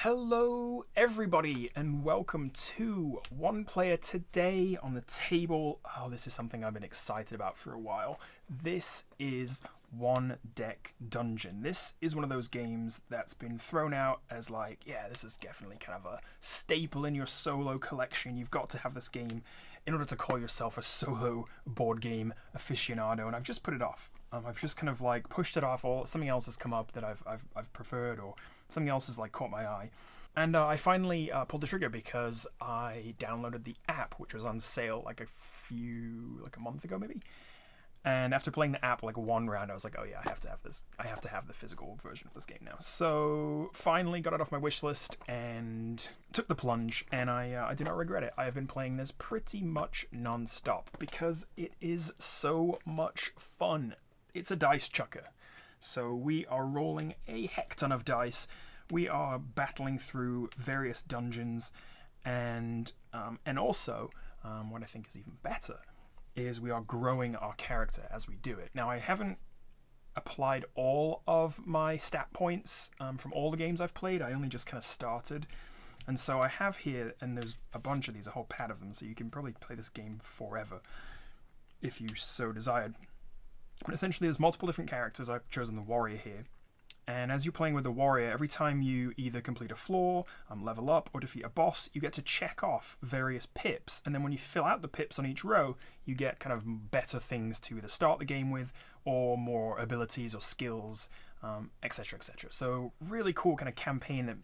Hello everybody and welcome to One Player Today on the table. Oh, this is something I've been excited about for a while. This is One Deck Dungeon. This is one of those games that's been thrown out as like, yeah, this is definitely kind of a staple in your solo collection. You've got to have this game in order to call yourself a solo board game aficionado, and I've just put it off. I've just kind of like pushed it off, or something else has come up that I've preferred, or something else has like caught my eye. And I finally pulled the trigger because I downloaded the app, which was on sale like a month ago maybe. And after playing the app like one round, I was like, oh yeah, I have to have this. I have to have the physical version of this game now. So finally got it off my wish list and took the plunge, and I do not regret it. I have been playing this pretty much non-stop because it is so much fun. It's a dice chucker. So we are rolling a heck ton of dice. We are battling through various dungeons, and also what I think is even better is we are growing our character as we do it. Now, I haven't applied all of my stat points from all the games I've played. I only just kind of started. And so I have here, and there's a bunch of these, a whole pad of them, so you can probably play this game forever if you so desired. But essentially, there's multiple different characters. I've chosen the warrior here. And as you're playing with the warrior, every time you either complete a floor, level up, or defeat a boss, you get to check off various pips. And then when you fill out the pips on each row, you get kind of better things to either start the game with, or more abilities or skills, etc., etc. So really cool kind of campaign that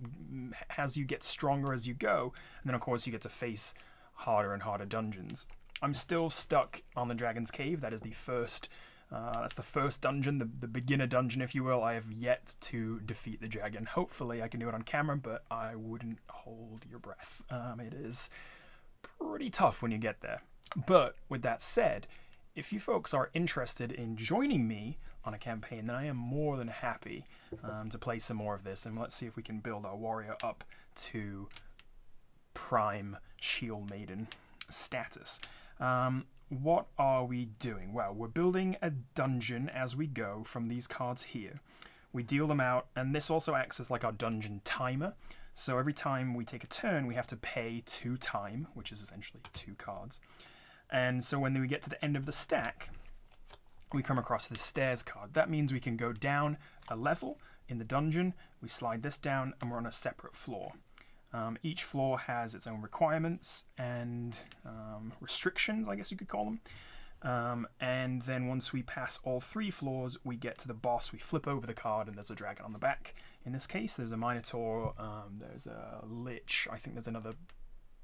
has you get stronger as you go. And then, of course, you get to face harder and harder dungeons. I'm still stuck on the Dragon's Cave. That is the first... that's the first dungeon, the beginner dungeon, if you will. I have yet to defeat the dragon. Hopefully I can do it on camera, but I wouldn't hold your breath. It is pretty tough when you get there. But with that said, if you folks are interested in joining me on a campaign, then I am more than happy to play some more of this. And let's see if we can build our warrior up to prime shield maiden status. What are we doing? Well, we're building a dungeon as we go from these cards here. We deal them out, and this also acts as like our dungeon timer. So every time we take a turn, we have to pay 2 time, which is essentially 2 cards. And so when we get to the end of the stack, we come across this stairs card. That means we can go down a level in the dungeon. We slide this down, and we're on a separate floor. Each floor has its own requirements and restrictions, I guess you could call them. And then once we pass all 3 floors, we get to the boss. We flip over the card, and there's a dragon on the back. In this case, there's a minotaur, there's a lich, I think there's another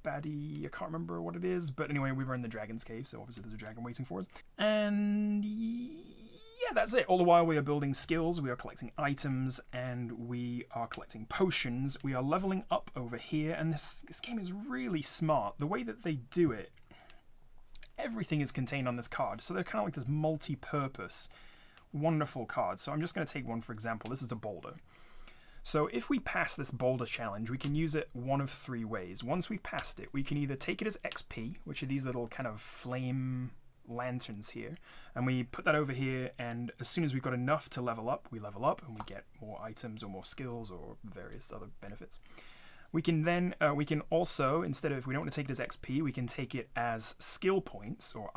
baddie, I can't remember what it is. But anyway, we were in the Dragon's Cave, so obviously there's a dragon waiting for us. And... yeah, that's it. All the while we are building skills, we are collecting items, and we are collecting potions. We are leveling up over here, and this game is really smart. The way that they do it, everything is contained on this card. So they're kind of like this multi-purpose, wonderful card. So I'm just going to take one for example. This is a boulder. So if we pass this boulder challenge, we can use it one of 3 ways. Once we've passed it, we can either take it as XP, which are these little kind of flame lanterns here, and we put that over here, and as soon as we've got enough to level up, we level up and we get more items or more skills or various other benefits. We can then we can also, instead of, if we don't want to take it as XP, we can take it as skill points, or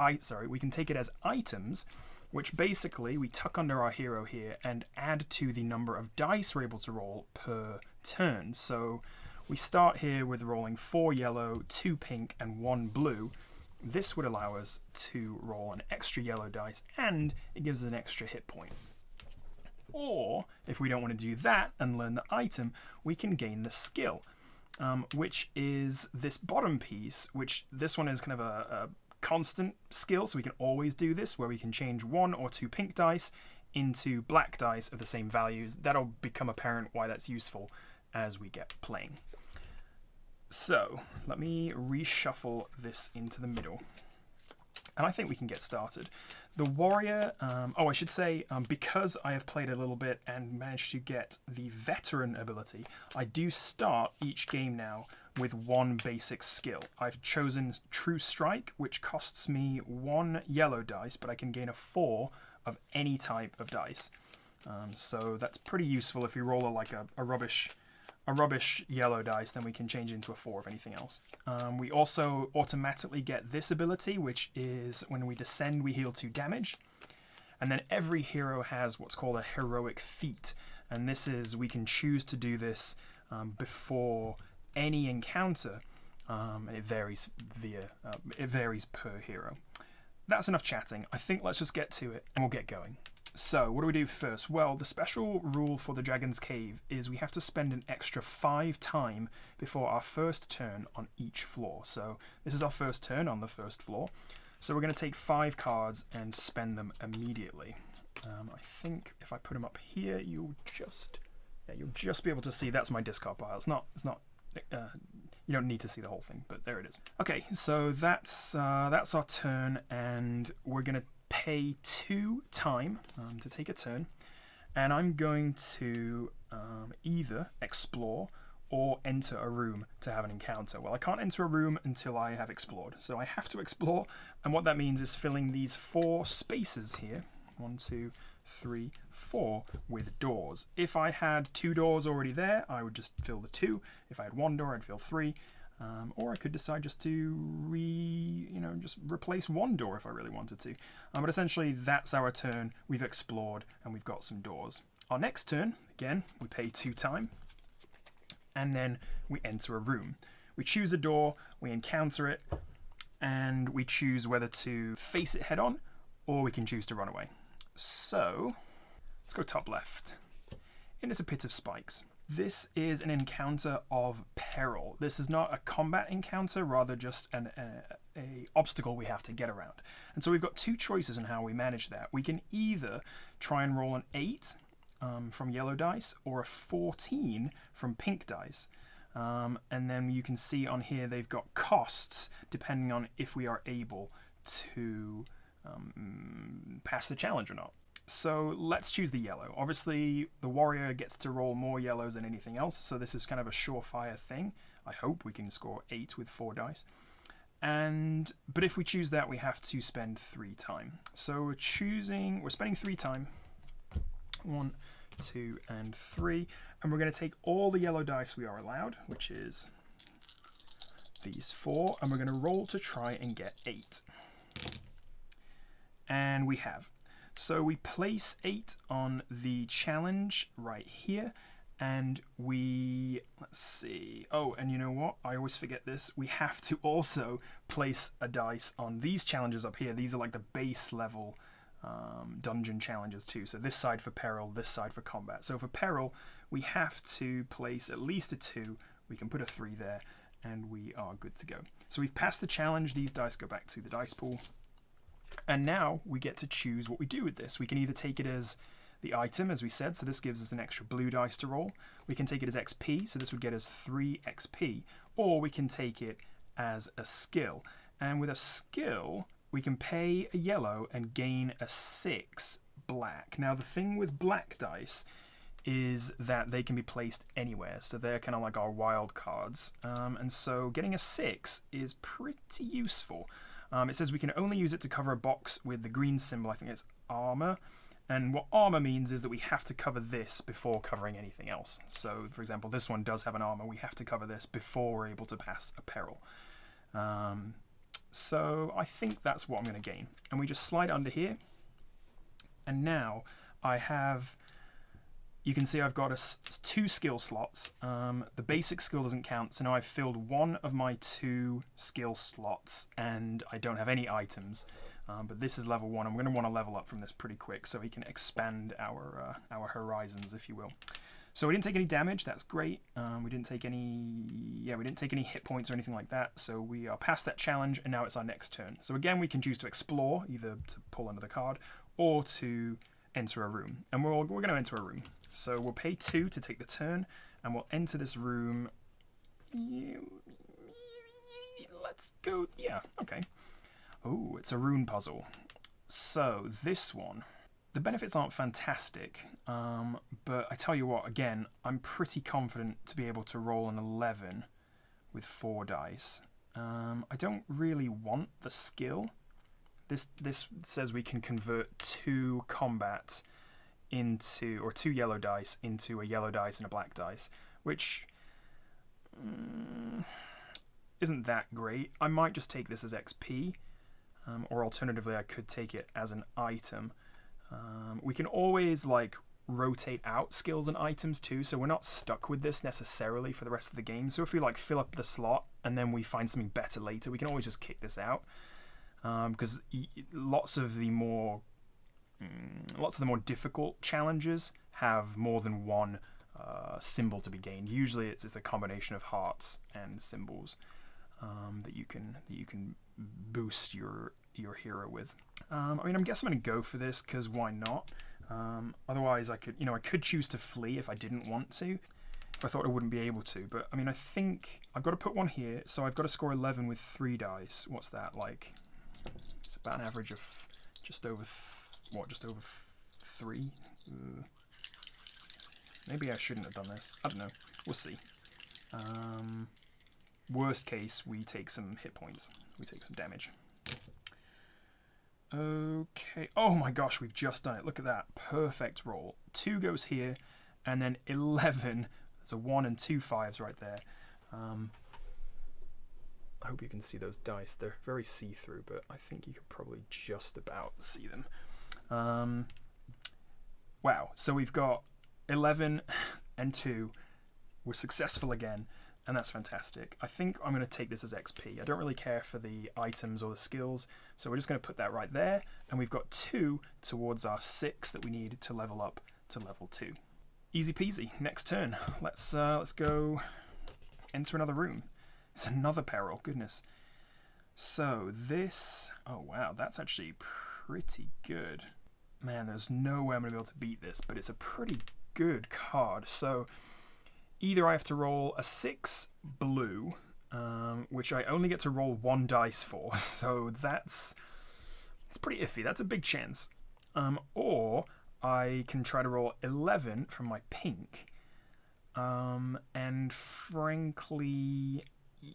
we can take it as items, which basically we tuck under our hero here and add to the number of dice we're able to roll per turn. So we start here with rolling 4 yellow, 2 pink, and 1 blue. This would allow us to roll an extra yellow dice, and it gives us an extra hit point. Or, if we don't want to do that and learn the item, we can gain the skill, which is this bottom piece, which this one is kind of a constant skill, so we can always do this, where we can change 1 or 2 pink dice into black dice of the same values. That'll become apparent why that's useful as we get playing. So, let me reshuffle this into the middle. And I think we can get started. The warrior, I should say, because I have played a little bit and managed to get the veteran ability, I do start each game now with 1 basic skill. I've chosen True Strike, which costs me 1 yellow dice, but I can gain a 4 of any type of dice. So that's pretty useful if you roll a rubbish a rubbish yellow dice, then we can change it into a 4 of anything else. We also automatically get this ability, which is when we descend, we heal 2 damage. And then every hero has what's called a heroic feat. And this is, we can choose to do this before any encounter. And it varies per hero. That's enough chatting. I think let's just get to it and we'll get going. So what do we do first? Well, the special rule for the Dragon's Cave is we have to spend an extra 5 time before our first turn on each floor. So this is our first turn on the first floor. So we're going to take 5 cards and spend them immediately. I think if I put them up here, you'll just be able to see that's my discard pile. It's not. You don't need to see the whole thing, but there it is. Okay, so that's our turn, and we're going to pay 2 time to take a turn, and I'm going to either explore or enter a room to have an encounter. Well, I can't enter a room until I have explored, so I have to explore, and what that means is filling these 4 spaces here, 1, 2, 3, 4, with doors. If I had 2 doors already there, I would just fill the 2. If I had 1 door, I'd fill 3. Or I could decide just to just replace 1 door if I really wanted to. But essentially, that's our turn. We've explored and we've got some doors. Our next turn, again, we pay 2 time, and then we enter a room. We choose a door, we encounter it, and we choose whether to face it head on, or we can choose to run away. So let's go top left. Into a pit of spikes. This is an encounter of peril. This is not a combat encounter, rather just an obstacle we have to get around. And so we've got 2 choices on how we manage that. We can either try and roll an 8 from yellow dice or a 14 from pink dice. And then you can see on here they've got costs depending on if we are able to pass the challenge or not. So let's choose the yellow. Obviously, the warrior gets to roll more yellows than anything else, so this is kind of a surefire thing. I hope we can score 8 with 4 dice. But if we choose that, we have to spend 3 time. So we're spending 3 time. 1, 2, and 3. And we're going to take all the yellow dice we are allowed, which is these 4, and we're going to roll to try and get 8. And we have. So we place 8 on the challenge right here, and let's see. Oh, and you know what? I always forget this. We have to also place a dice on these challenges up here. These are like the base level dungeon challenges too. So this side for peril, this side for combat. So for peril, we have to place at least a 2. We can put a 3 there, and we are good to go. So we've passed the challenge. These dice go back to the dice pool. And now we get to choose what we do with this. We can either take it as the item, as we said, so this gives us an extra blue dice to roll. We can take it as XP, so this would get us 3 XP. Or we can take it as a skill. And with a skill, we can pay a yellow and gain a 6 black. Now the thing with black dice is that they can be placed anywhere, so they're kind of like our wild cards. And so getting a 6 is pretty useful. It says we can only use it to cover a box with the green symbol. I think it's armor. And what armor means is that we have to cover this before covering anything else. So, for example, this one does have an armor. We have to cover this before we're able to pass a peril. So I think that's what I'm going to gain. And we just slide under here. And now I have... You can see I've got 2 skill slots. The basic skill doesn't count, so now I've filled 1 of my 2 skill slots, and I don't have any items. But this is level 1. I'm going to want to level up from this pretty quick so we can expand our horizons, if you will. So we didn't take any damage. That's great. We didn't take any hit points or anything like that. So we are past that challenge, and now it's our next turn. So again, we can choose to explore, either to pull another card or to enter a room. And we're going to enter a room. So we'll pay 2 to take the turn, and we'll enter this room. Let's go. Yeah, okay. Oh, it's a rune puzzle. So this one, the benefits aren't fantastic, but I tell you what, again, I'm pretty confident to be able to roll an 11 with 4 dice. I don't really want the skill. This says we can convert 2 combat into, or 2 yellow dice into a yellow dice and a black dice, which isn't that great. I might just take this as XP, or alternatively I could take it as an item. We can always like rotate out skills and items too, so we're not stuck with this necessarily for the rest of the game. So if we like fill up the slot and then we find something better later, we can always just kick this out, because lots of the more difficult challenges have more than one symbol to be gained. Usually it's a combination of hearts and symbols that you can boost your hero with. I mean, I'm guessing I'm going to go for this because why not? Otherwise, I could choose to flee if I didn't want to, if I thought I wouldn't be able to. But I mean, I think I've got to put one here, so I've got to score 11 with 3 dice. What's that like? It's about an average of just over 3. Maybe I shouldn't have done this. I don't know. We'll see. Worst case, we take some hit points. We take some damage. Okay. Oh my gosh, we've just done it. Look at that. Perfect roll. 2 goes here, and then 11. There's a 1 and 2 5s right there. I hope you can see those dice. They're very see-through, but I think you could probably just about see them. Wow. So we've got 11 and 2. We're successful again. And that's fantastic. I think I'm going to take this as XP. I don't really care for the items or the skills, so we're just going to put that right there. And we've got 2 towards our 6 that we need to level up to level 2. Easy peasy. Next turn. Let's go enter another room. It's another peril. Goodness. So this... Oh, wow. That's actually pretty good. Man, there's no way I'm going to be able to beat this, but it's a pretty good card. So... either I have to roll a 6 blue, which I only get to roll 1 dice for, so it's pretty iffy. That's a big chance. Or I can try to roll 11 from my pink, and frankly,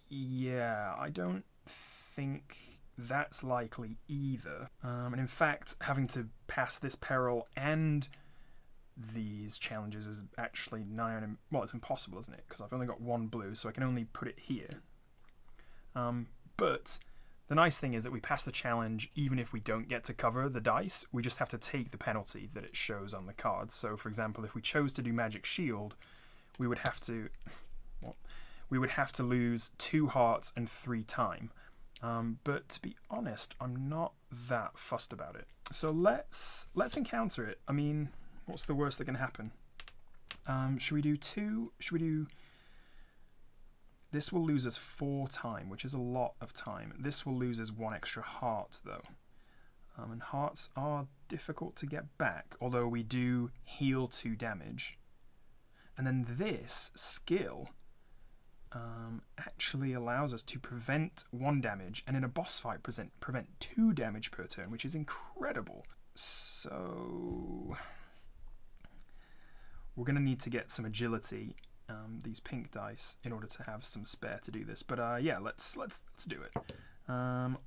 yeah, I don't think that's likely either. And in fact, having to pass this peril and these challenges is actually nigh on... Well, it's impossible, isn't it? Because I've only got 1 blue, so I can only put it here. But the nice thing is that we pass the challenge even if we don't get to cover the dice. We just have to take the penalty that it shows on the card. So, for example, if we chose to do Magic Shield, we would have to... we would have to lose 2 hearts and 3 time. But to be honest, I'm not that fussed about it. So let's encounter it. I mean... what's the worst that can happen? Should we do 2? Should we do... This will lose us 4 time, which is a lot of time. This will lose us 1 extra heart, though. And hearts are difficult to get back, although we do heal 2 damage. And then this skill actually allows us to prevent 1 damage, and in a boss fight prevent 2 damage per turn, which is incredible. So... we're going to need to get some agility, these pink dice, in order to have some spare to do this. But yeah, let's do it.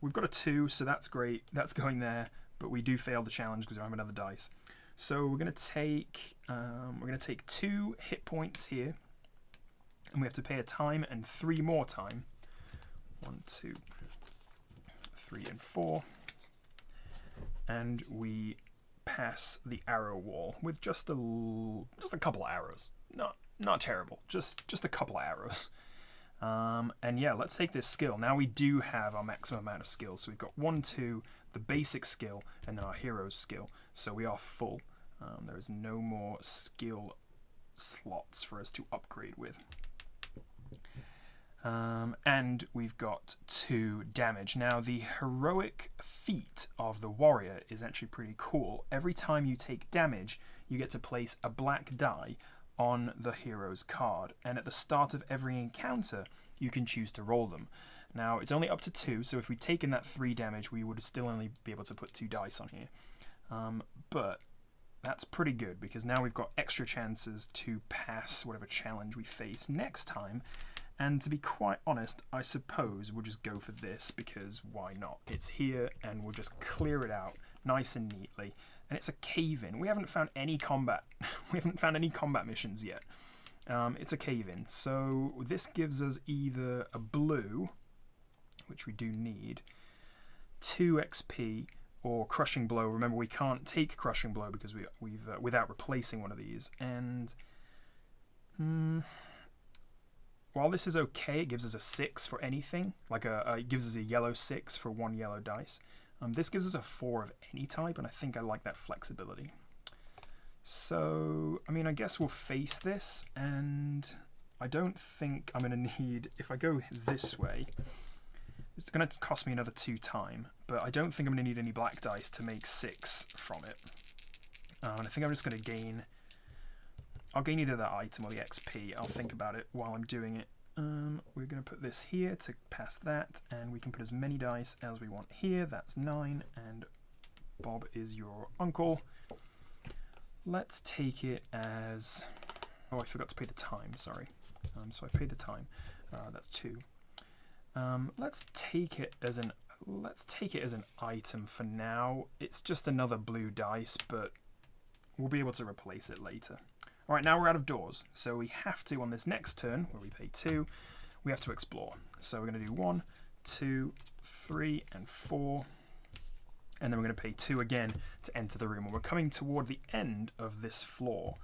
We've got a 2, so that's great. That's going there, but we do fail the challenge because we don't have another dice. So we're going to take 2 hit points here, and we have to pay a time and 3 more time. 1, 2, 3, and 4, and we pass the arrow wall with just a couple of arrows. Not terrible. Just a couple of arrows. And yeah, let's take this skill. Now we do have our maximum amount of skills. So we've got 1, 2, the basic skill, and then our hero's skill. So we are full. There is no more skill slots for us to upgrade with. And we've got 2 damage. Now, the heroic feat of the warrior is actually pretty cool. Every time you take damage, you get to place a black die on the hero's card. And at the start of every encounter, you can choose to roll them. Now, it's only up to 2, so if we'd taken that 3 damage, we would still only be able to put 2 dice on here. But that's pretty good, because now we've got extra chances to pass whatever challenge we face next time. And to be quite honest, I suppose we'll just go for this, because why not? It's here, and we'll just clear it out nice and neatly. And it's a cave-in. We haven't found any combat. We haven't found any combat missions yet. It's a cave-in. So this gives us either a blue which we do need, 2 XP, or Crushing Blow. Remember, we can't take Crushing Blow because we've without replacing one of these. And while this is okay, it gives us a 6 for anything. Like it gives us a yellow 6 for 1 yellow dice. This gives us a 4 of any type, and I think I like that flexibility. So, I mean, I guess we'll face this, and I don't think I'm going to need, if I go this way, it's going to cost me another 2 time, but I don't think I'm going to need any black dice to make 6 from it. And I think I'm just going to gain, I'll gain either that item or the XP. I'll think about it while I'm doing it. We're going to put this here to pass that, and we can put as many dice as we want here. That's 9, and Bob is your uncle. Let's take it as, oh, I forgot to pay the time, sorry. So I paid the time. That's 2. Let's take it as an item for now. It's just another blue dice, but we'll be able to replace it later. All right, now we're out of doors, so we have to, on this next turn where we pay 2, we have to explore. So we're going to do 1, 2, 3, and 4, and then we're going to pay 2 again to enter the room. And we're coming toward the end of this floor.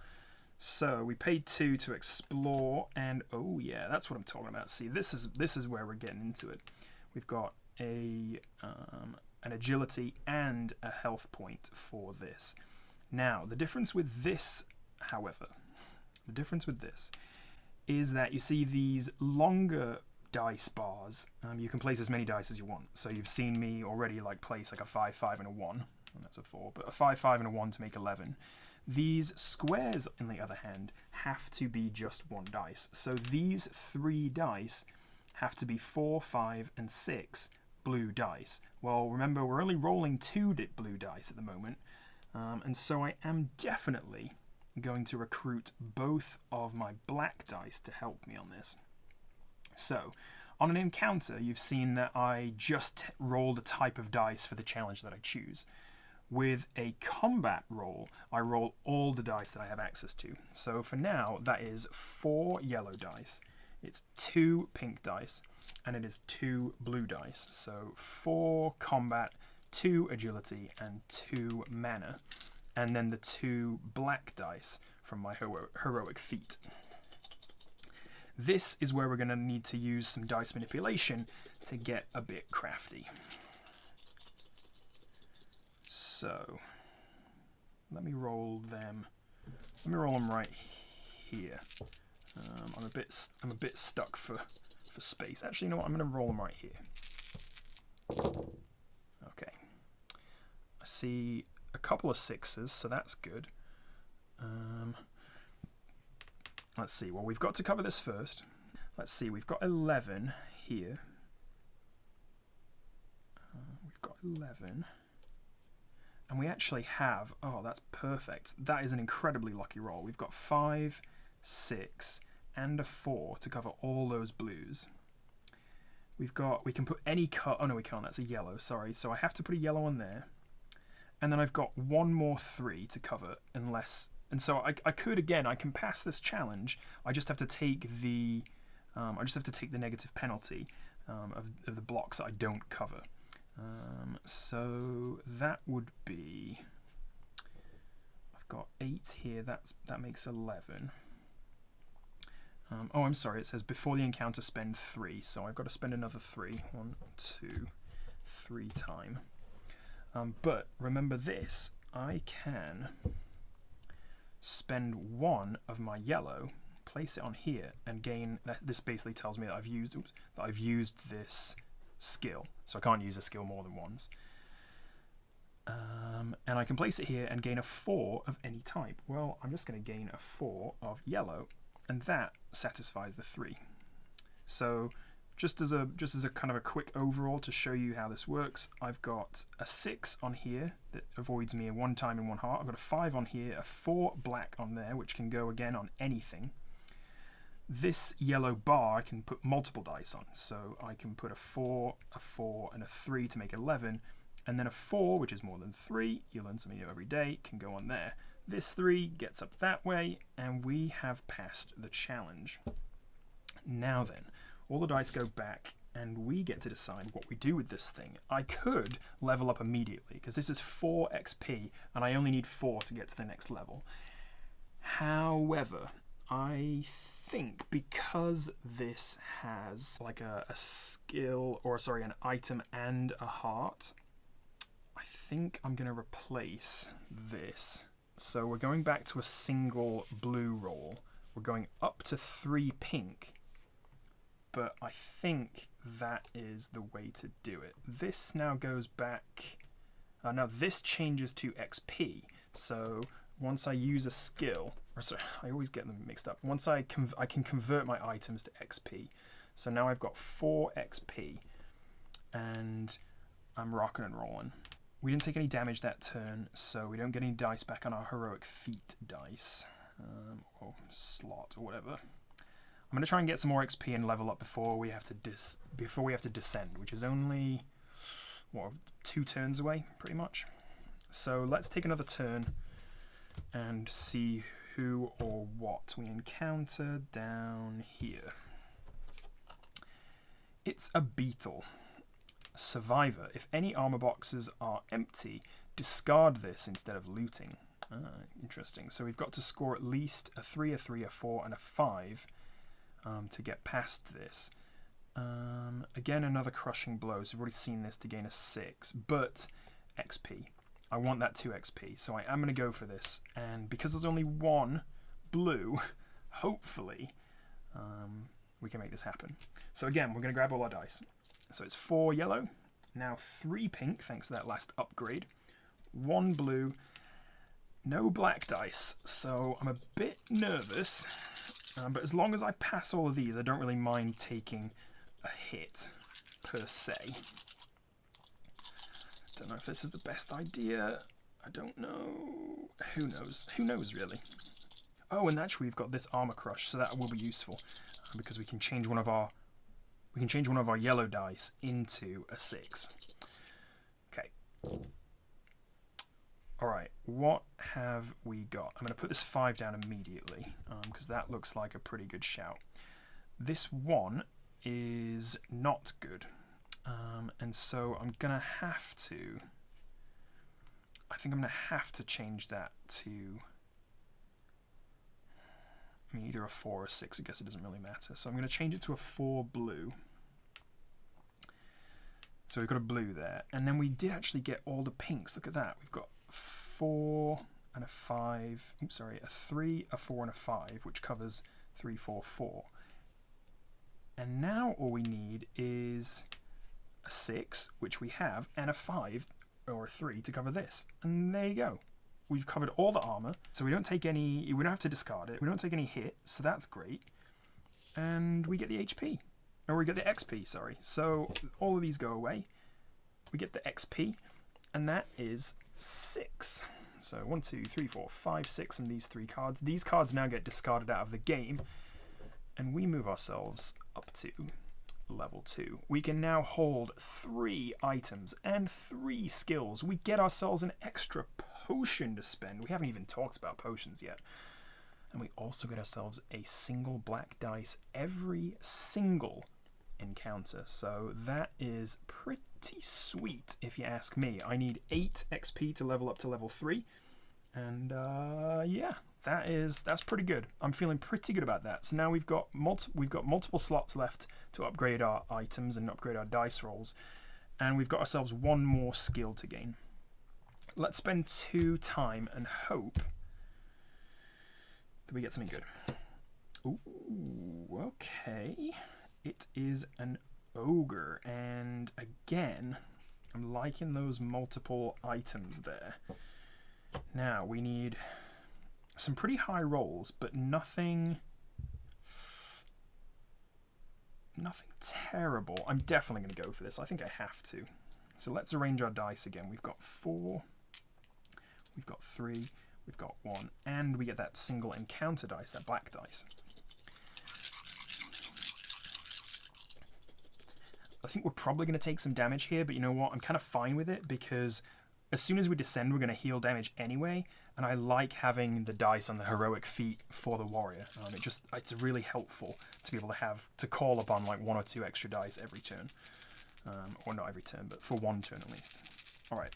So we paid 2 to explore, and oh yeah, that's what I'm talking about. See, this is where we're getting into it. We've got an agility and a health point for this. Now, the difference with this, however, is that you see these longer dice bars. You can place as many dice as you want. So you've seen me already like place like a 5, 5, and a 1. And that's a 4, but a 5, 5, and a 1 to make 11. These squares, on the other hand, have to be just 1 dice. So these 3 dice have to be 4, 5, and 6 blue dice. Well, remember, we're only rolling 2 blue dice at the moment. And so I am definitely going to recruit both of my black dice to help me on this. So, on an encounter, you've seen that I just roll the type of dice for the challenge that I choose. With a combat roll, I roll all the dice that I have access to. So for now, that is 4 yellow dice, it's 2 pink dice, and it is 2 blue dice. So 4 combat, 2 agility, and 2 mana. And then the 2 black dice from my heroic feat. This is where we're going to need to use some dice manipulation to get a bit crafty. So, let me roll them. Let me roll them right here. I'm a bit stuck for space. Actually, you know what? I'm going to roll them right here. Okay. I see a couple of 6s, so that's good. Let's see. Well, we've got to cover this first. Let's see. We've got 11 here. We've got 11. And we actually have, oh, that's perfect. That is an incredibly lucky roll. We've got 5, 6, and a 4 to cover all those blues. We can put any color, oh no we can't, that's a yellow, sorry. So I have to put a yellow on there. And then I've got 1 more 3 to cover unless, and so I could, again, I can pass this challenge. I just have to take the, negative penalty of the blocks that I don't cover. So that would be, I've got 8 here, that makes 11. Oh, I'm sorry, it says before the encounter spend 3, so I've got to spend another 3. 1, 2, 3 time. But remember this, I can spend 1 of my yellow, place it on here, and gain, this basically tells me that I've used this skill, so I can't use a skill more than once. And I can place it here and gain a 4 of any type. Well, I'm just going to gain a 4 of yellow, and that satisfies the 3. So just as a kind of a quick overall to show you how this works, I've got a 6 on here that avoids me a 1 time and 1 heart. I've got a 5 on here, a 4 black on there, which can go again on anything. This yellow bar I can put multiple dice on, so I can put a 4, and a 3 to make 11, and then a 4, which is more than 3, you learn something new every day, can go on there. This 3 gets up that way, and we have passed the challenge. Now then, all the dice go back, and we get to decide what we do with this thing. I could level up immediately, because this is 4 XP, and I only need 4 to get to the next level. However, I think because this has like a skill, or sorry, an item and a heart, I think I'm going to replace this. So we're going back to a single blue roll. We're going up to 3 pink. But I think that is the way to do it. This now goes back... now this changes to XP. So once I use a skill... Or sorry, I always get them mixed up. Once I can convert my items to XP. So now I've got 4 XP. And I'm rocking and rolling. We didn't take any damage that turn, so we don't get any dice back on our heroic feat dice. Or slot, or whatever. I'm going to try and get some more XP and level up before we have to descend, which is only, what, 2 turns away, pretty much. So let's take another turn and see who or what we encounter down here. It's a beetle. Survivor. If any armor boxes are empty, discard this instead of looting. Interesting. So we've got to score at least a 3, a 3, a 4, and a 5 to get past this. Again, another crushing blow. So we've already seen this to gain a 6, but XP. I want that 2 XP, so I am going to go for this. And because there's only 1 blue, hopefully we can make this happen. So again, we're going to grab all our dice. So it's 4 yellow, now 3 pink, thanks to that last upgrade, 1 blue, no black dice, so I'm a bit nervous, but as long as I pass all of these, I don't really mind taking a hit, per se. Don't know if this is the best idea, I don't know, who knows? Who knows, really? Oh, and actually we've got this armor crush, so that will be useful, because we can change one of our yellow dice into a 6. Okay. Alright, what have we got? I'm going to put this 5 down immediately, because that looks like a pretty good shout. This 1 is not good, and so I'm going to have to... I think I'm going to have to change that to... I mean, either a 4 or a 6, I guess it doesn't really matter. So I'm going to change it to a 4 blue. So we've got a blue there. And then we did actually get all the pinks. Look at that. We've got 4 and a 5. Oops, sorry. A 3, a 4, and a 5, which covers 3, 4, 4. And now all we need is a 6, which we have, and a 5 or a 3 to cover this. And there you go. We've covered all the armor, so we don't take any... We don't have to discard it. We don't take any hit, so that's great. And we get the HP. Or we get the XP, sorry. So all of these go away. We get the XP, and that is 6. So 1, 2, 3, 4, 5, 6 on these 3 cards. These cards now get discarded out of the game, and we move ourselves up to level 2. We can now hold 3 items and 3 skills. We get ourselves an extra potion to spend. We haven't even talked about potions yet. And we also get ourselves a single black dice every single encounter. So that is pretty sweet, if you ask me. I need 8 XP to level up to level 3. And yeah, that's pretty good. I'm feeling pretty good about that. So now we've got multiple slots left to upgrade our items and upgrade our dice rolls. And we've got ourselves 1 more skill to gain. Let's spend 2 time and hope that we get something good. Ooh, okay. It is an ogre, and again, I'm liking those multiple items there. Now, we need some pretty high rolls, but nothing terrible. I'm definitely going to go for this. I think I have to. So let's arrange our dice again. We've got 4, we've got 3, we've got 1, and we get that single encounter dice, that black dice. I think we're probably going to take some damage here, but you know what? I'm kind of fine with it because as soon as we descend, we're going to heal damage anyway, and I like having the dice on the heroic feat for the warrior. It's really helpful to be able to call upon like 1 or 2 extra dice every turn, or not every turn, but for 1 turn at least. All right.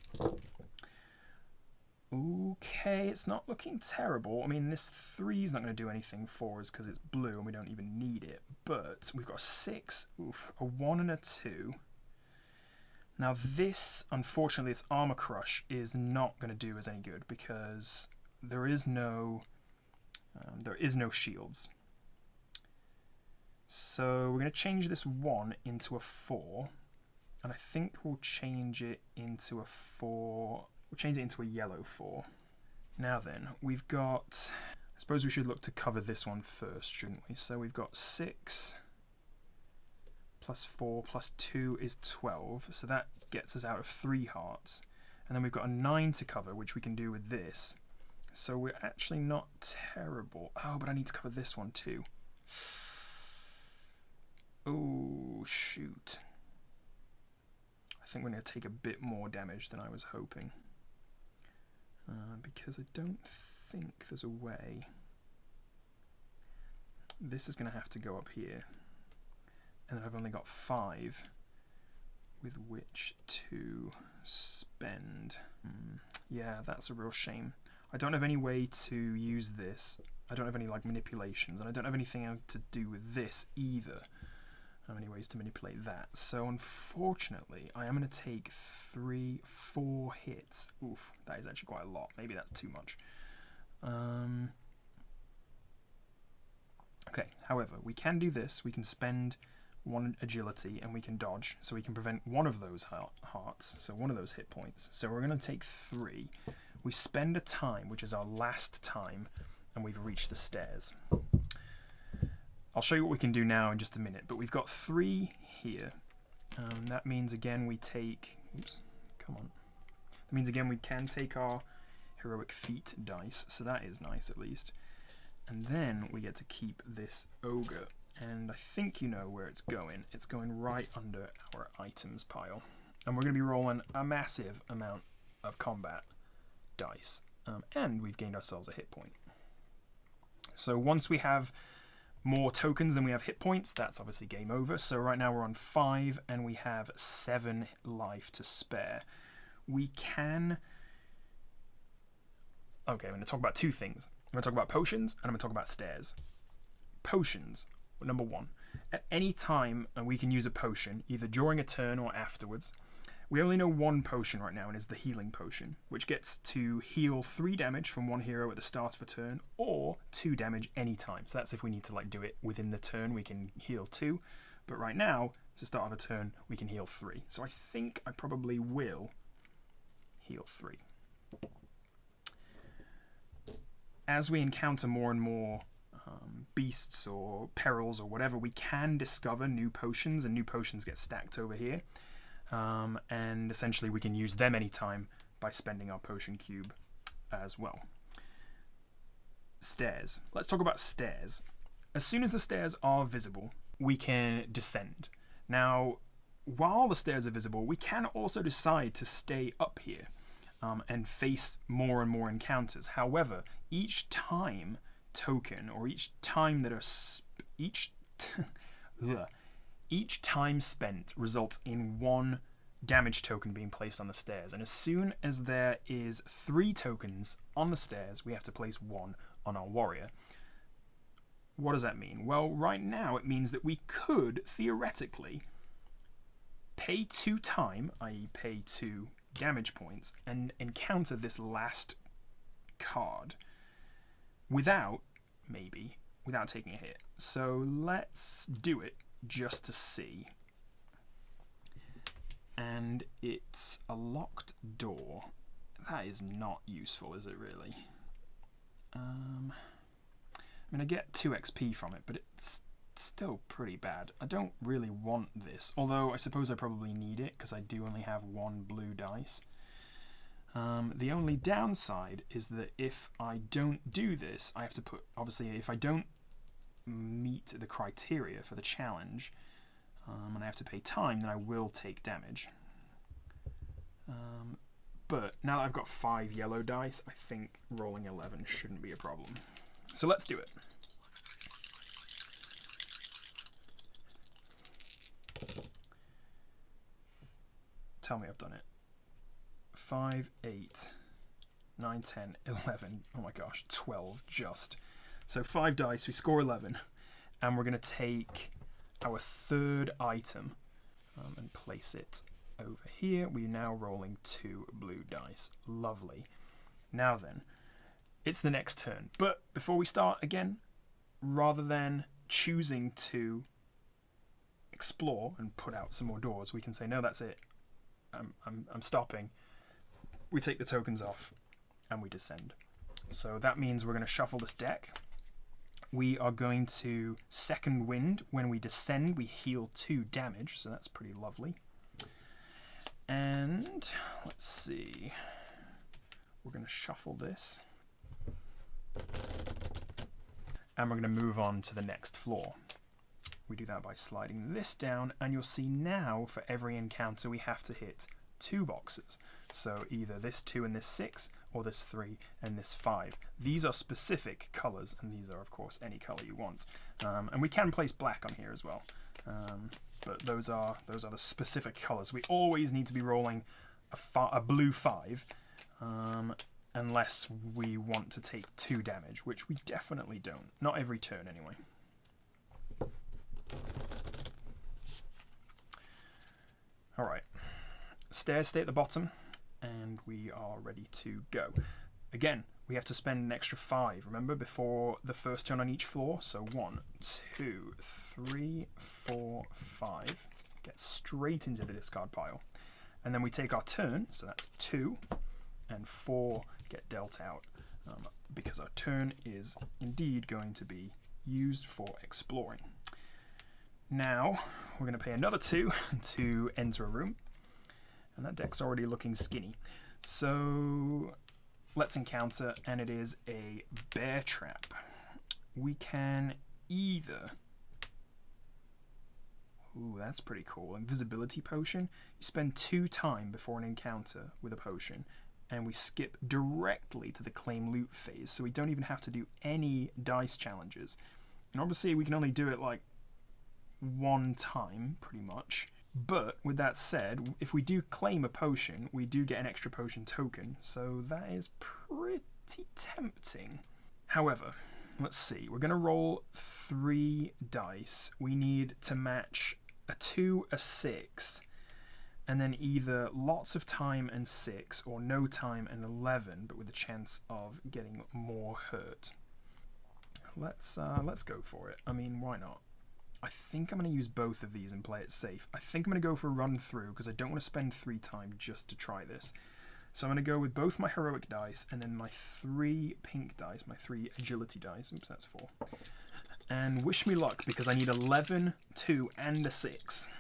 Okay, it's not looking terrible. I mean, this 3 is not going to do anything for us because it's blue and we don't even need it. But we've got a 6, a 1 and a 2. Now this, unfortunately, this Armor Crush is not going to do us any good because there is no shields. So we're going to change this 1 into a 4, and I think we'll change it into a 4. We'll change it into a yellow 4. Now then, we've got... I suppose we should look to cover this one first, shouldn't we? So we've got 6 plus 4 plus 2 is 12. So that gets us out of 3 hearts. And then we've got a 9 to cover, which we can do with this. So we're actually not terrible. Oh, but I need to cover this one too. Oh, shoot. I think we're going to take a bit more damage than I was hoping. Because I don't think there's a way. This is going to have to go up here. And then I've only got 5 with which to spend. Yeah, that's a real shame. I don't have any way to use this. I don't have any like manipulations, and I don't have anything else to do with this either. I don't have any ways to manipulate that. So unfortunately, I am going to take 4 hits. Oof, that is actually quite a lot. Maybe that's too much. Okay, however, we can do this. We can spend 1 agility and we can dodge, so we can prevent one of those hearts, so one of those hit points. So we're going to take 3. We spend a time, which is our last time, and we've reached the stairs. I'll show you what we can do now in just a minute, but we've got 3 here. That means again we take... Oops, come on. That means again we can take our heroic feat dice, so that is nice at least. And then we get to keep this ogre, and I think you know where it's going. It's going right under our items pile. And we're going to be rolling a massive amount of combat dice, and we've gained ourselves a hit point. So once we have more tokens than we have hit points, that's obviously game over. So right now we're on 5 and we have 7 life to spare. We can... Okay, I'm going to talk about 2 things. I'm going to talk about potions and I'm going to talk about stairs. Potions, number 1. At any time we can use a potion, either during a turn or afterwards. We only know 1 potion right now, and it's the healing potion, which gets to heal 3 damage from 1 hero at the start of a turn, or 2 damage anytime. So that's if we need to like do it within the turn, we can heal 2. But right now, at the start of a turn, we can heal 3. So I think I probably will heal 3. As we encounter more and more beasts or perils or whatever, we can discover new potions, and new potions get stacked over here. And essentially we can use them anytime by spending our potion cube as well. Stairs. Let's talk about stairs. As soon as the stairs are visible, we can descend. Now, while the stairs are visible, we can also decide to stay up here and face more and more encounters. However, each time token, or each time that each time spent results in 1 damage token being placed on the stairs. And as soon as there is 3 tokens on the stairs, we have to place 1 on our warrior. What does that mean? Well, right now it means that we could, theoretically, pay 2 time, i.e. pay 2 damage points, and encounter this last card without taking a hit. So let's do it just to see. And it's a locked door. That is not useful, is it really? I mean, I get 2 XP from it, but it's still pretty bad. I don't really want this, although I suppose I probably need it because I do only have 1 blue dice. The only downside is that if I don't do this, I have to put, obviously, if I don't meet the criteria for the challenge, and I have to pay time, then I will take damage. But now that I've got 5 yellow dice, I think rolling 11 shouldn't be a problem. So let's do it. Tell me I've done it. 5, 8, 9, 10, 11. Oh my gosh, 12 just. So 5 dice, we score 11. And we're going to take our third item and place it over here. We're now rolling 2 blue dice. Lovely. Now then, it's the next turn. But before we start again, rather than choosing to explore and put out some more doors, we can say, no, that's it. I'm stopping. We take the tokens off and we descend. So that means we're going to shuffle this deck. We are going to second wind. When we descend, we heal 2 damage, so that's pretty lovely. And let's see. We're going to shuffle this. And we're going to move on to the next floor. We do that by sliding this down, and you'll see now for every encounter we have to hit 2 boxes. So either this 2 and this 6, or this 3 and this 5. These are specific colours, and these are of course any colour you want. And we can place black on here as well. But those are the specific colours. We always need to be rolling a blue 5, unless we want to take 2 damage, which we definitely don't. Not every turn anyway. Alright, stairs stay at the bottom, and we are ready to go. Again, we have to spend an extra 5, remember, before the first turn on each floor. So 1, 2, 3, 4, 5. Get straight into the discard pile. And then we take our turn, so that's 2, and 4 get dealt out, because our turn is indeed going to be used for exploring. Now, we're going to pay another 2 to enter a room. And that deck's already looking skinny. So, let's encounter, and it is a bear trap. We can either... Ooh, that's pretty cool. Invisibility potion. You spend 2 time before an encounter with a potion. And we skip directly to the claim loot phase. So we don't even have to do any dice challenges. And obviously we can only do it like 1 time, pretty much. But with that said, if we do claim a potion, we do get an extra potion token, so that is pretty tempting. However, let's see, we're going to roll 3 dice. We need to match a 2, a 6, and then either lots of time and 6, or no time and 11, but with a chance of getting more hurt. Let's go for it. I mean, why not? I think I'm going to use both of these and play it safe. I think I'm going to go for a run through because I don't want to spend 3 time just to try this. So I'm going to go with both my heroic dice and then my 3 pink dice, my 3 agility dice. Oops, that's 4. And wish me luck because I need 11, 2, and a 6.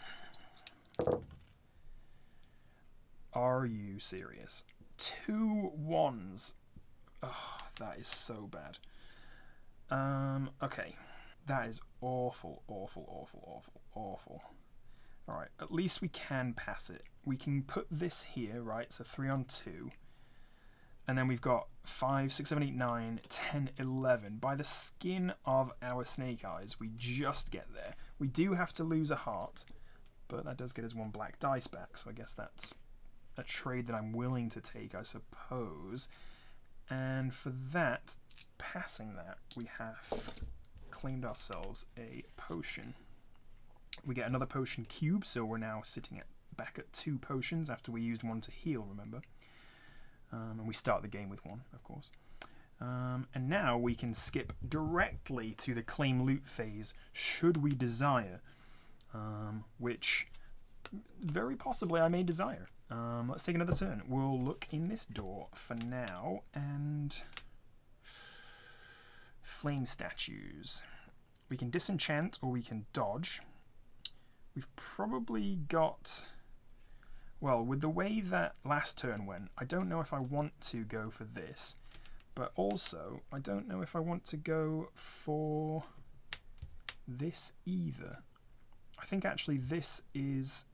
Are you serious? 2 1s. Oh, that is so bad. Okay. That is awful, awful, awful, awful, awful. Alright, at least we can pass it. We can put this here, right? So 3 on 2. And then we've got 5, 6, 7, 8, 9, 10, 11. By the skin of our snake eyes, we just get there. We do have to lose a heart, but that does get us 1 black dice back. So I guess that's a trade that I'm willing to take, I suppose. And for that, passing that, we have claimed ourselves a potion. We get another potion cube, so we're now sitting back at 2 potions after we used 1 to heal, remember? And we start the game with 1, of course. And now we can skip directly to the claim loot phase, should we desire, which very possibly I may desire. Let's take another turn. We'll look in this door for now, and... Flame statues. We can disenchant or we can dodge. We've probably got... Well, with the way that last turn went, I don't know if I want to go for this. But also, I don't know if I want to go for this either. I think actually this is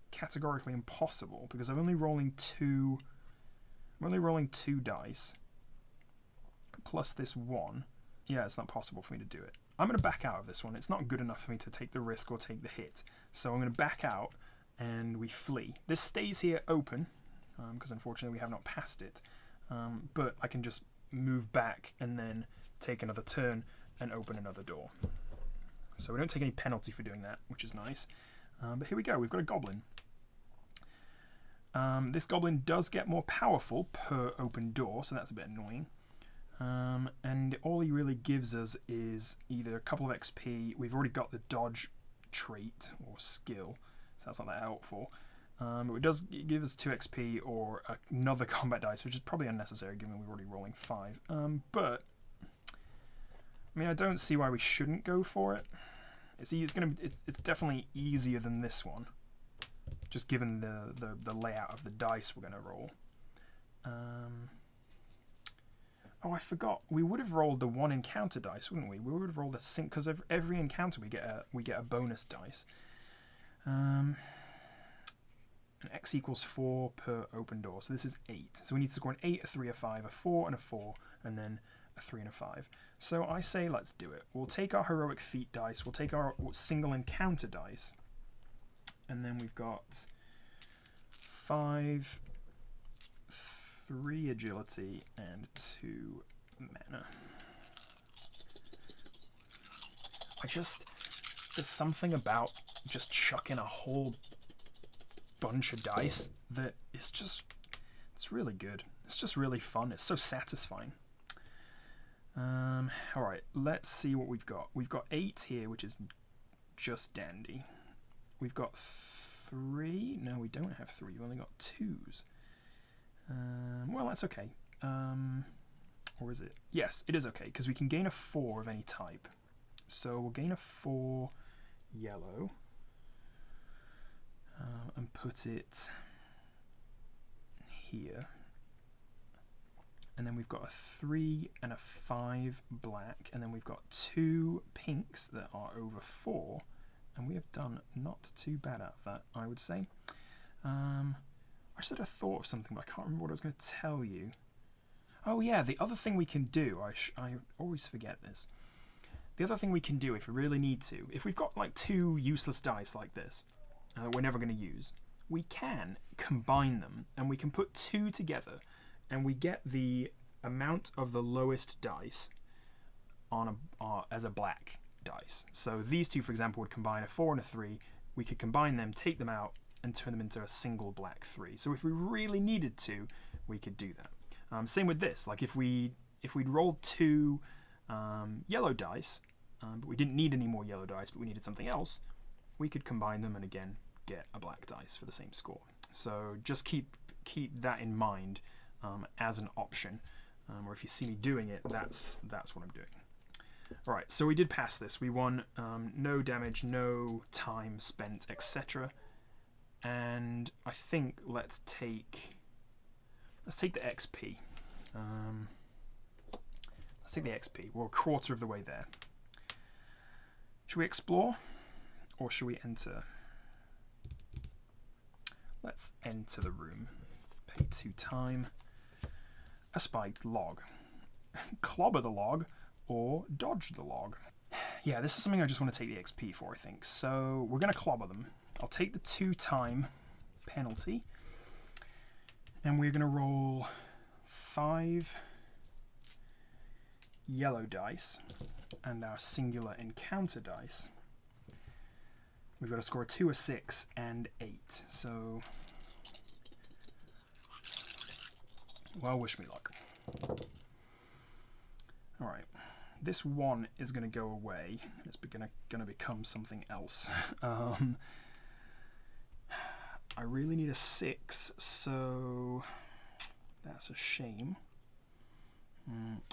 categorically impossible because I'm only rolling 2 I'm only rolling 2 dice. Plus this 1. Yeah, it's not possible for me to do it. I'm going to back out of this one. It's not good enough for me to take the risk or take the hit. So I'm going to back out and we flee. This stays here open, because unfortunately we have not passed it. But I can just move back and then take another turn and open another door. So we don't take any penalty for doing that, which is nice. But here we go, we've got a goblin. This goblin does get more powerful per open door, so that's a bit annoying. And all he really gives us is either a couple of XP. We've already got the dodge trait or skill, so that's not that helpful. But it does give us 2 XP or another combat dice, which is probably unnecessary given we're already rolling 5. But I mean, I don't see why we shouldn't go for it. It's definitely easier than this one, just given the layout of the dice we're going to roll. Oh, I forgot. We would have rolled the 1 encounter dice, wouldn't we? We would have rolled a sync, because every encounter we get a bonus dice. And X equals 4 per open door, so this is 8. So we need to score an 8, a 3, a 5, a 4, and a 4, and then a 3 and a 5. So I say let's do it. We'll take our heroic feat dice, we'll take our single encounter dice, and then we've got 5, 3 agility, and 2 mana. There's something about just chucking a whole bunch of dice that it's really good. It's just really fun. It's so satisfying. Alright, let's see what we've got. We've got 8 here, which is just dandy. We've got 3. No, we don't have 3. We've only got 2s. Well, that's okay. Or is it? Yes, it is okay, because we can gain a 4 of any type. So we'll gain a 4 yellow and put it here. And then we've got a 3 and a 5 black, and then we've got 2 pinks that are over 4, and we have done not too bad at that, I would say. I just had a thought of something, but I can't remember what I was going to tell you. Oh yeah, the other thing we can do, I always forget this. The other thing we can do if we really need to, if we've got like 2 useless dice like this, that we're never going to use, we can combine them, and we can put 2 together, and we get the amount of the lowest dice on as a black dice. So these 2, for example, would combine a 4 and a 3. We could combine them, take them out, and turn them into a single black 3. So if we really needed to, we could do that. Same with this. Like if we'd rolled 2 yellow dice, but we didn't need any more yellow dice, but we needed something else, we could combine them and again get a black dice for the same score. So just keep that in mind as an option, or if you see me doing it, that's what I'm doing. Alright, so we did pass this. We won no damage, no time spent, etc. And I think let's take the XP. Let's take the XP. We're a quarter of the way there. Should we explore, or should we enter? Let's enter the room. Pay 2 time. A spiked log. Clobber the log, or dodge the log. Yeah, this is something I just want to take the XP for, I think. So we're going to clobber them. I'll take the 2 time penalty, and we're going to roll 5 yellow dice and our singular encounter dice. We've got to score a 2, a 6, and 8. So, well, wish me luck. Alright, this 1 is going to go away. It's going to become something else. I really need a 6, so that's a shame.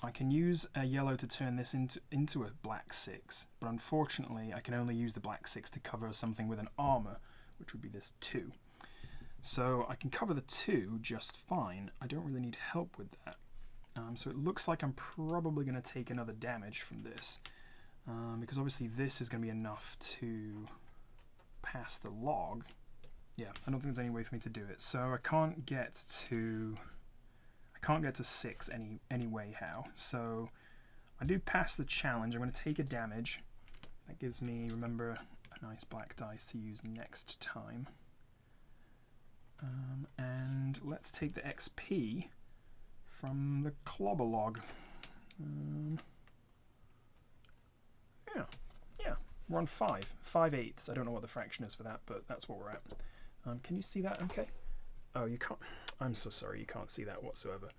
I can use a yellow to turn this into a black 6, but unfortunately I can only use the black 6 to cover something with an armor, which would be this 2. So I can cover the 2 just fine. I don't really need help with that. So it looks like I'm probably going to take another damage from this, because obviously this is going to be enough to pass the log. Yeah, I don't think there's any way for me to do it. So I can't get to I can't get to 6 any way how. So I do pass the challenge. I'm going to take a damage. That gives me, remember, a nice black dice to use next time. And let's take the XP from the clobber log. Yeah, we're on 5/8. I don't know what the fraction is for that, but that's what we're at. Can you see that okay? Oh, you can't. I'm so sorry, you can't see that whatsoever.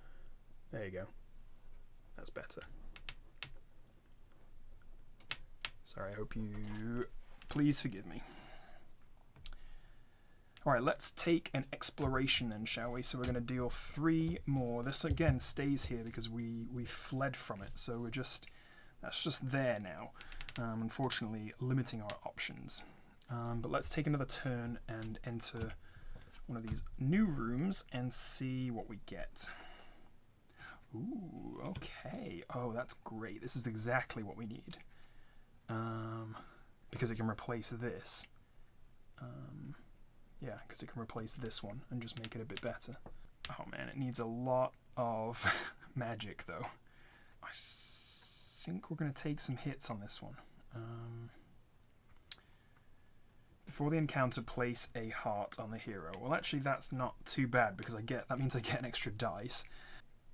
There you go. That's better. Sorry, I hope you... Please forgive me. Alright, let's take an exploration then, shall we? So we're going to deal 3 more. This again stays here because we fled from it, so we're just... That's just there now. Unfortunately, limiting our options. But let's take another turn and enter one of these new rooms and see what we get. Ooh, okay. Oh, that's great. This is exactly what we need. Because it can replace this. Yeah, because it can replace this one and just make it a bit better. Oh man, it needs a lot of magic though. I think we're going to take some hits on this one. Before the encounter, place a heart on the hero. Well, actually, that's not too bad because that means I get an extra dice.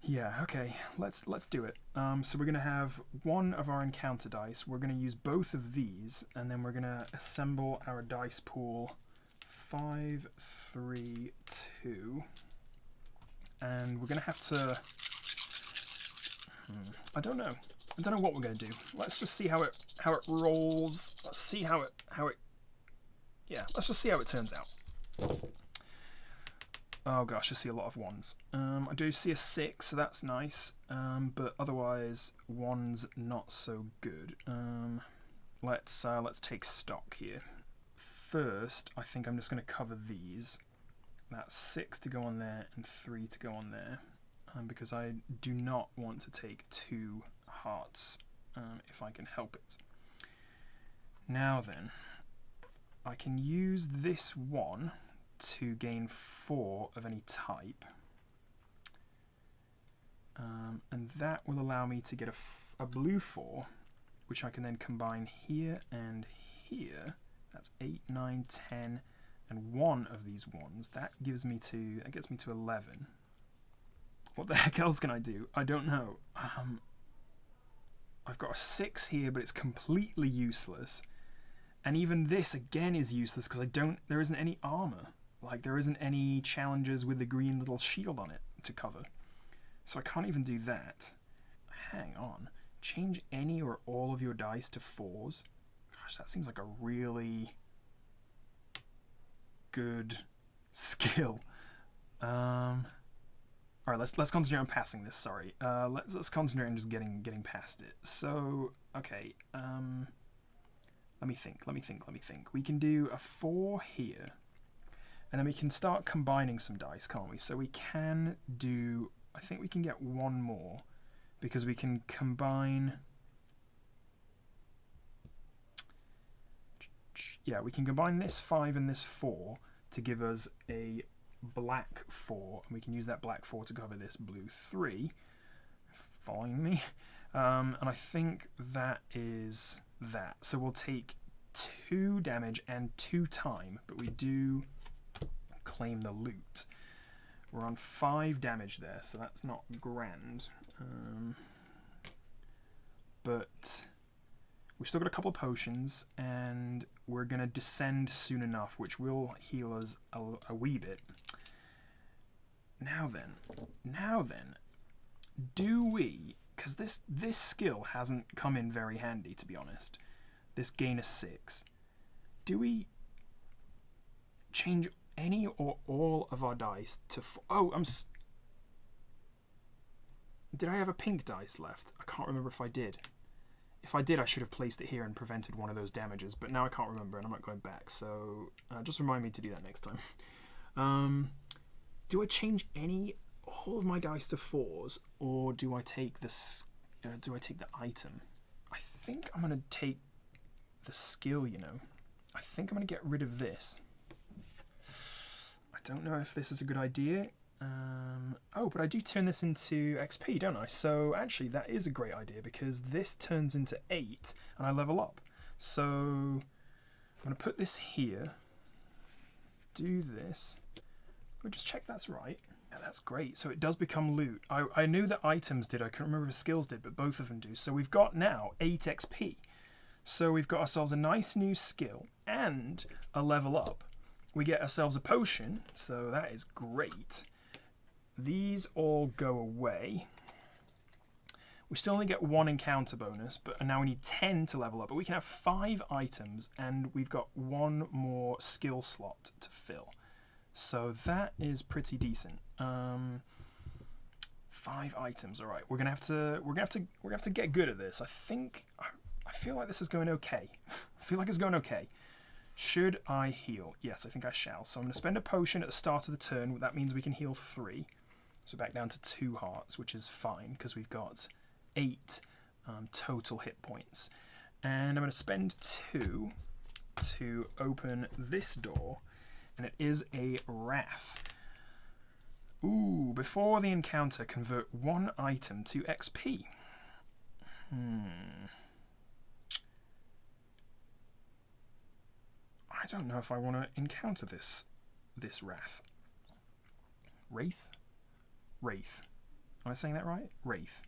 Yeah, okay, let's do it. So we're going to have one of our encounter dice. We're going to use both of these, and then we're going to assemble our dice pool 5, 3, 2. And we're going to have to... I don't know what we're going to do. Let's just see how it rolls. Let's see how it let's just see how it turns out. Oh gosh, I see a lot of 1s. I do see a 6, so that's nice. But otherwise, 1's not so good. Let's take stock here. First, I think I'm just going to cover these. That's 6 to go on there and 3 to go on there. Because I do not want to take 2 hearts if I can help it. Now then, I can use this one to gain 4 of any type. And that will allow me to get a blue 4, which I can then combine here and here. That's 8, 9, 10, and 1 of these 1s. That gets me to 11. What the heck else can I do? I don't know. I've got a 6 here, but it's completely useless. And even this again is useless because there isn't any armor. Like, there isn't any challenges with the green little shield on it to cover. So I can't even do that. Hang on. Change any or all of your dice to 4s. Gosh, that seems like a really good skill. Alright, let's concentrate on passing this, sorry. Let's concentrate on just getting past it. So, okay, let me think. We can do a 4 here. And then we can start combining some dice, can't we? So we can do... I think we can get 1 more. Because we can combine... Yeah, we can combine this 5 and this 4 to give us a black 4. And we can use that black 4 to cover this blue 3. Following me? And I think that is that. So we'll take 2 damage and 2 time. But we do... claim the loot. We're on 5 damage there, so that's not grand. But we've still got a couple of potions, and we're going to descend soon enough, which will heal us a wee bit. Now then, do we... Because this skill hasn't come in very handy, to be honest. This gain of 6. Do we change any or all of our dice to... Did I have a pink dice left? I can't remember if I did. If I did, I should have placed it here and prevented one of those damages, but now I can't remember and I'm not going back, so just remind me to do that next time. Do I change all of my dice to 4s, or do I take the item? I think I'm going to take the skill, you know. I think I'm going to get rid of this. I don't know if this is a good idea. Oh, but I do turn this into XP, don't I? So actually, that is a great idea because this turns into 8 and I level up. So I'm going to put this here, do this. Let me just check that's right. Yeah, that's great. So it does become loot. I knew that items did. I couldn't remember if skills did, but both of them do. So we've got now 8 XP. So we've got ourselves a nice new skill and a level up. We get ourselves a potion, so that is great. These all go away. We still only get 1 encounter bonus, but now we need 10 to level up. But we can have 5 items, and we've got 1 more skill slot to fill. So that is pretty decent. 5 items. All right, we're gonna have to get good at this. I feel like this is going okay. I feel like it's going okay. Should I heal? Yes, I think I shall. So I'm going to spend a potion at the start of the turn. That means we can heal 3. So back down to 2 hearts, which is fine because we've got 8 total hit points. And I'm going to spend 2 to open this door. And it is a Wrath. Ooh, before the encounter, convert 1 item to XP. I don't know if I want to encounter this Wrath. Wraith? Wraith. Am I saying that right? Wraith.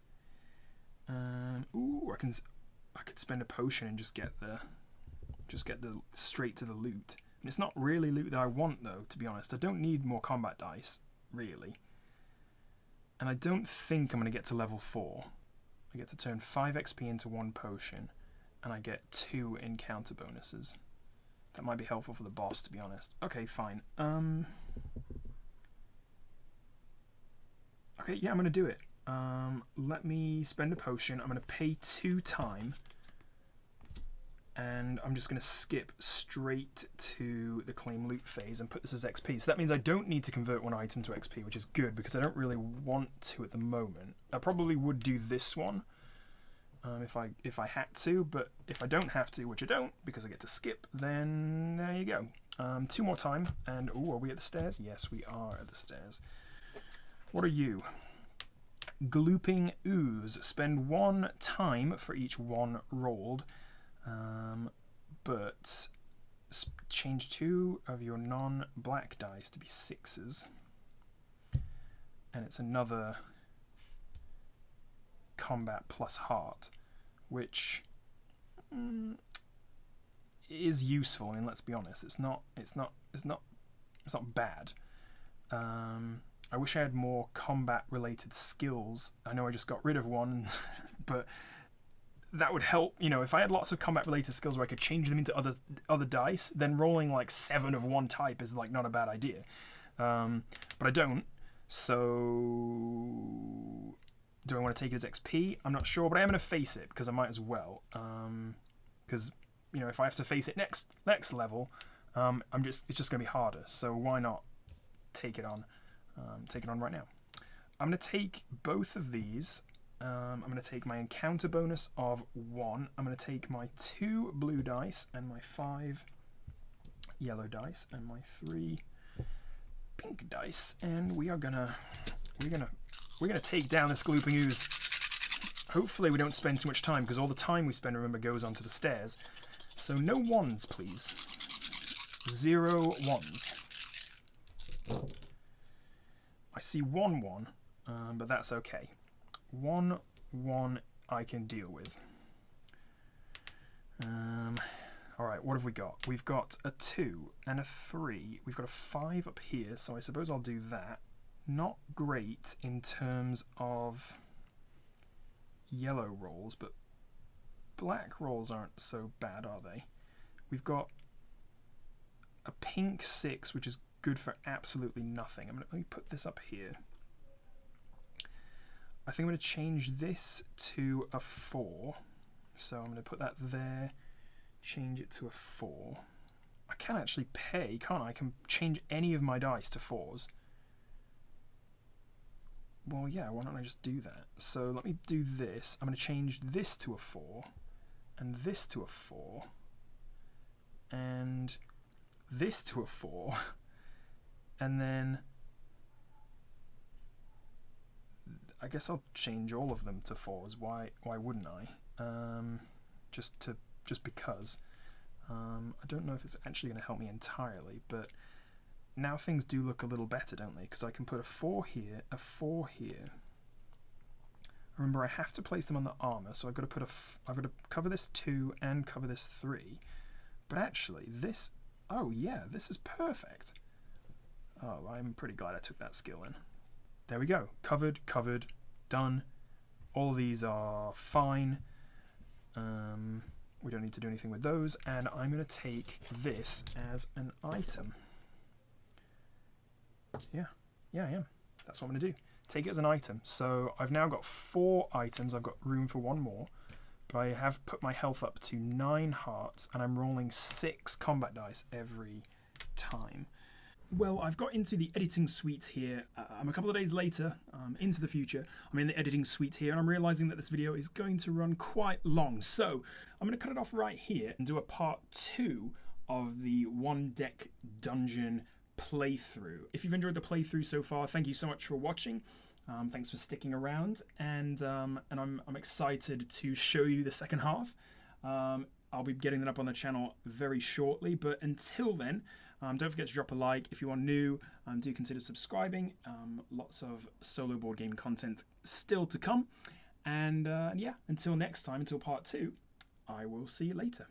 Ooh, I could spend a potion and just get the straight to the loot. And it's not really loot that I want though, to be honest. I don't need more combat dice, really. And I don't think I'm going to get to level 4. I get to turn 5 XP into 1 potion, and I get 2 encounter bonuses. That might be helpful for the boss, to be honest. Okay, fine. Okay, yeah, I'm going to do it. Let me spend a potion. I'm going to pay 2 time. And I'm just going to skip straight to the claim loot phase and put this as XP. So that means I don't need to convert 1 item to XP, which is good because I don't really want to at the moment. I probably would do this one if I had to, but if I don't have to, which I don't because I get to skip, then there you go. 2 more time, and ooh, are we at the stairs? Yes, we are at the stairs. What are you? Glooping Ooze. Spend 1 time for each 1 rolled. But change 2 of your non-black dice to be 6s. And it's another combat plus heart, which is useful. I mean, let's be honest, it's not bad. I wish I had more combat-related skills. I know I just got rid of 1, but that would help, you know, if I had lots of combat-related skills where I could change them into other dice, then rolling like 7 of 1 type is like not a bad idea. But I don't, so do I want to take it as XP? I'm not sure, but I am going to face it because I might as well. Because you know, if I have to face it next level, it's just going to be harder. So why not take it on? Take it on right now. I'm going to take both of these. I'm going to take my encounter bonus of 1. I'm going to take my 2 blue dice and my 5 yellow dice and my 3 pink dice, and we're gonna take down this glooping ooze. Hopefully we don't spend too much time because all the time we spend, remember, goes onto the stairs. So no 1s, please. 0 1s. I see 1 1, but that's okay. 1 1 I can deal with. Alright, what have we got? We've got a 2 and a 3. We've got a 5 up here, so I suppose I'll do that. Not great in terms of yellow rolls, but black rolls aren't so bad, are they? We've got a pink 6, which is good for absolutely nothing. Let me put this up here. I think I'm going to change this to a 4. So I'm going to put that there, change it to a 4. I can actually pay, can't I? I can change any of my dice to 4s. Well, yeah, why don't I just do that? So let me do this. I'm going to change this to a 4, and this to a 4, and this to a 4, and then I guess I'll change all of them to 4s. Why wouldn't I? Just because. I don't know if it's actually going to help me entirely, but now things do look a little better, don't they? Because I can put a 4 here, a 4 here. Remember, I have to place them on the armor, so I've got to cover this 2 and cover this 3. But actually, this, oh yeah, this is perfect. Oh, I'm pretty glad I took that skill in. There we go. Covered, done. All of these are fine. We don't need to do anything with those, and I'm going to take this as an item. Yeah, I am. That's what I'm going to do. Take it as an item. So I've now got 4 items. I've got room for 1 more, but I have put my health up to 9 hearts, and I'm rolling 6 combat dice every time. Well, I've got into the editing suite here. I'm a couple of days later, into the future. I'm in the editing suite here, and I'm realizing that this video is going to run quite long. So I'm going to cut it off right here and do a part 2 of the 1-deck dungeon playthrough. If you've enjoyed the playthrough so far, thank you so much for watching. Thanks for sticking around, and I'm excited to show you the second half. I'll be getting that up on the channel very shortly, but until then, don't forget to drop a like. If you are new, do consider subscribing. Lots of solo board game content still to come. And yeah, until next time, until part 2, I will see you later.